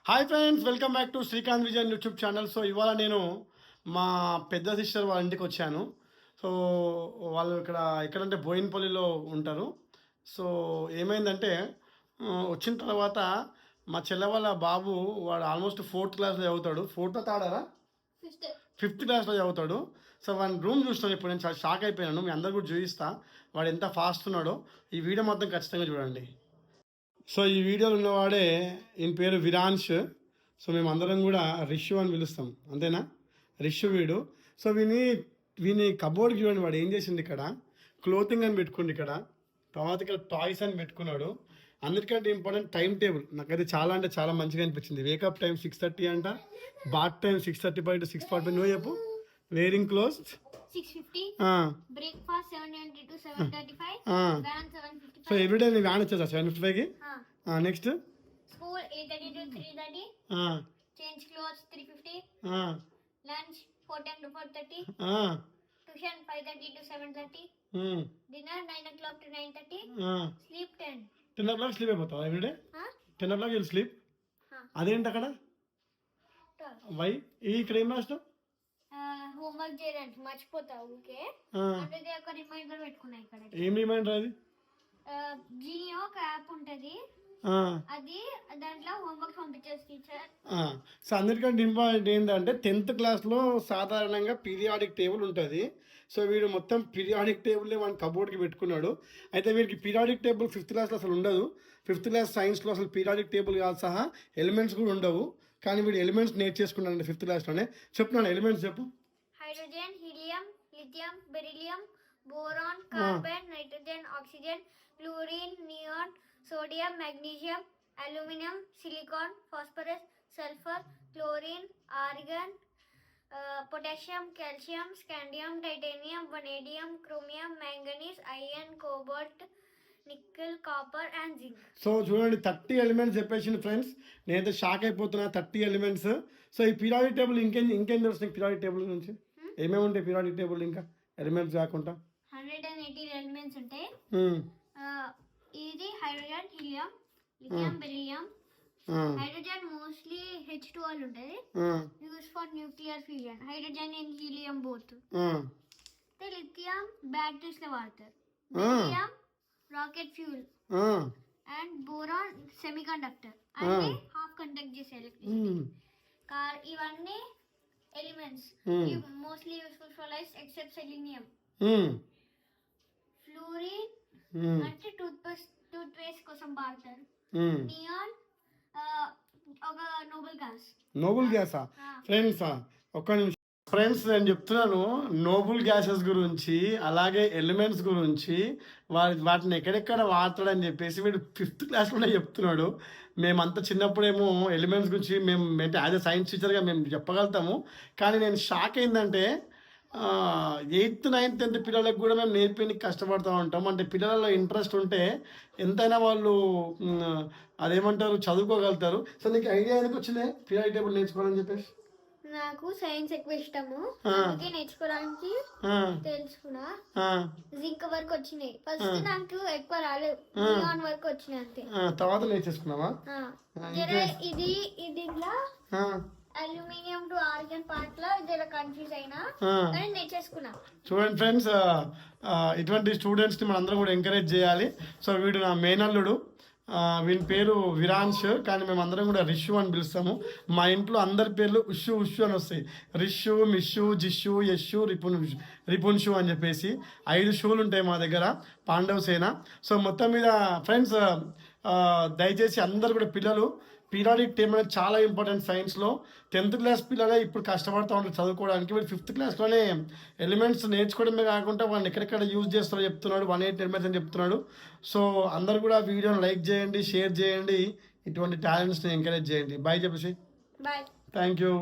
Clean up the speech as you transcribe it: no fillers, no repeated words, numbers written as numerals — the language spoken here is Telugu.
Hi friends, welcome back to Srikanth Vijayan YouTube channel. So ఇవాళ నేను మా పెద్ద సిస్టర్ వాళ్ళ ఇంటికి వచ్చాను. సో వాళ్ళు ఎక్కడంటే బోయిన్పల్లిలో ఉంటారు. సో ఏమైందంటే వచ్చిన తర్వాత మా చెల్లె వాళ్ళ బాబు వాడు ఆల్మోస్ట్ 4th క్లాస్లో చదువుతాడు. 4th తాడారా 5th క్లాస్లో చదువుతాడు. సో వాడి రూమ్ చూస్తాను ఇప్పుడు. నేను చాలా షాక్ అయిపోయాను. మీ అందరు కూడా చూపిస్తా వాడు ఎంత ఫాస్ట్ ఉన్నాడో. ఈ వీడియో మొత్తం ఖచ్చితంగా చూడండి. సో ఈ వీడియోలో ఉన్నవాడే ఈయన పేరు విరాంష్. సో మేమందరం కూడా రిషు అని పిలుస్తాం, అంతేనా? రిషు వీడు. సో వీని కబోర్డ్కి చూడండి, వాడు ఏం చేసింది, ఇక్కడ క్లోతింగ్ అని పెట్టుకుంది, ఇక్కడ తర్వాత ఇక్కడ టాయ్స్ అని పెట్టుకున్నాడు. అందరికంటే ఇంపార్టెంట్ టైం టేబుల్. నాకైతే చాలా అంటే చాలా మంచిగా అనిపించింది. వేకప్ టైం 6:30 అంట, బాత్ టైం 6:35 to 6:40. నువ్వు చెప్పు. Wearing clothes 6:50, breakfast 7:20 to 7:35, van 7:55. So every day నీ వ్యాన్ వచ్చేసా 7:55కి. Next school 8:30 to 3:30, change clothes 3:50, lunch 4:10 to 4:30, tuition 5:30 to 7:30, dinner 9 o'clock to 9:30, sleep 10 o'clock sleep అయిపోతావా ఎవ్రీడే? 10 o'clock you'll sleep. అదేంటి అక్కడ వై ఇక్కడ ఏం రాష్ట్రం? హోంవర్క్ చేయడానికి మర్చిపోతావు. ఓకే, అంటే ఒక రిమైండర్ పెట్టుకున్నా ఇక్కడ. ఏం రిమైండర్ అది? జియో ఒక యాప్ ఉంటది, అది దాంట్లో హోంవర్క్ పంపించేసి టీచర్. సో అందరికంటే ఇంపార్టెంట్ ఏంటంటే 10th క్లాస్లో సాధారణంగా పీరియాడిక్ టేబుల్ ఉంటుంది. సో వీడు మొత్తం పీరియాడిక్ టేబుల్ని మన కబోర్డ్కి పెట్టుకున్నాడు. అయితే వీడికి పీరియాడిక్ టేబుల్ 5th క్లాస్లో అసలు ఉండదు. 5th క్లాస్ సైన్స్లో అసలు పీరియాడిక్ టేబుల్ కాదు, సహా ఎలిమెంట్స్ కూడా ఉండవు. కానీ వీడు ఎలిమెంట్స్ నేర్చేసుకున్నాడు 5th క్లాస్లోనే. చెప్తున్నాను ఎలిమెంట్స్ చెప్పు. Hydrogen, helium, lithium, beryllium, boron, carbon, nitrogen, oxygen, fluorine, neon, sodium, magnesium, aluminium, silicon, phosphorus, sulphur, chlorine, argon, potassium, calcium, scandium, titanium, vanadium, chromium, manganese, iron, cobalt, nickel, copper and zinc. So చూడండి 30 ఎలిమెంట్స్ చెప్పేసింది ఫ్రెండ్స్. నేనైతే షాక్ అయిపోతున్నా. 30 ఎలిమెంట్స్. సో ఈ పీరియాడిక్ టేబుల్ ఇంకేం తెలుస్తుంది పీరియాడిక్ టేబుల్ నుంచి? ఏమేమి ఉంటాయి పీరియాడిక్ టేబుల్ ఇంకా ఎలిమెంట్స్ కాకుండా? 180 ఎలిమెంట్స్ ఉంటాయి. ఇది hydrogen, helium, lithium, beryllium. Hydrogen mostly H2O ఉంటుంది, use for nuclear fusion. Hydrogen and helium both. Lithium batteries లో వాడతారు. Beryllium rocket fuel, and boron semi conductor అంటే హాఫ్ కండక్ట్ చేసే ఎలక్ట్రిసిటీ. ఇవన్నీ elements mostly useful for life except selenium. Fluorine అంటే టూత్ పేస్ట్ కోసం వాడతారు. నియాన్ ఒక నోబుల్ గ్యాసా ఫ్రెండ్స్? ఒక్క నిమిషం ఫ్రెండ్స్, నేను చెప్తున్నాను నోబుల్ గ్యాసెస్ గురించి, అలాగే ఎలిమెంట్స్ గురించి, వాటిని ఎక్కడెక్కడ వాడతాడని చెప్పేసి వీడు 5th క్లాస్లోనే చెప్తున్నాడు. మేమంతా చిన్నప్పుడేమో ఎలిమెంట్స్ గురించి మేము యాజ్ ఎ సైన్స్ టీచర్గా మేము చెప్పగలుగుతాము. కానీ నేను షాక్ అయిందంటే 8th 9th 10th పిల్లలకు కూడా మేము నేర్పేందుకు కష్టపడుతూ ఉంటాం. అంటే పిల్లలలో ఇంట్రెస్ట్ ఉంటే ఎంతైనా వాళ్ళు అదేమంటారు చదువుకోగలుగుతారు. సో నీకు ఐడియా ఎందుకు వచ్చింది పీరియాడిక్ టేబుల్ నేర్చుకోవాలని చెప్పేసి? నాకు సైన్స్ ఎక్కువ ఇష్టము, అందుకే నేర్చుకోవడానికి తెలుసుకున్నా. జింక్ వరకు వచ్చినాయి ఫస్ట్, నాకు ఎక్కువ రాలేదు. నియాన్ వరకు వచ్చినాయి అంతే. తర్వాత నేర్చేసుకున్నావా? ఇది ఇట్లా అల్యూమినియం టు ఆర్గాన్ పార్ట్ లో ఇలా కన్ఫ్యూజ్ అయినా కానీ నేర్చేసుకున్నా. చూడండి ఫ్రెండ్స్, ఇటువంటి స్టూడెంట్స్ని మనం అందరం కూడా ఎంకరేజ్ చేయాలి. సో వీడు నా మేనల్లుడు, వీని పేరు విరాంష్, కానీ మేము అందరం కూడా రిషు అని పిలుస్తాము. మా ఇంట్లో అందరి పేర్లు ఉషు అని వస్తాయి. రిషు, మిషు, జిషు, యషు, రిపున్షు అని చెప్పేసి 5 షూలు ఉంటాయి మా దగ్గర, పాండవ సేన. సో మొత్తం మీద ఫ్రెండ్స్, దయచేసి అందరు కూడా పిల్లలు పీరియాడిక్ టేబుల్ అనేది చాలా ఇంపార్టెంట్ సైన్స్లో. 10th క్లాస్ పిల్లలే ఇప్పుడు కష్టపడుతూ ఉంటారు చదువుకోవడానికి. వీళ్ళు 5th క్లాస్లోనే ఎలిమెంట్స్ నేర్చుకోవడమే కాకుండా వాళ్ళని ఎక్కడెక్కడ యూజ్ చేస్తారో చెప్తున్నాడు. 180 ఎలిమెంట్స్ అని చెప్తున్నాడు. సో అందరు కూడా వీడియోని లైక్ చేయండి, షేర్ చేయండి, ఇటువంటి టాలెంట్స్ని ఎంకరేజ్ చేయండి. బాయ్ చెప్పేసి. Bye, thank you.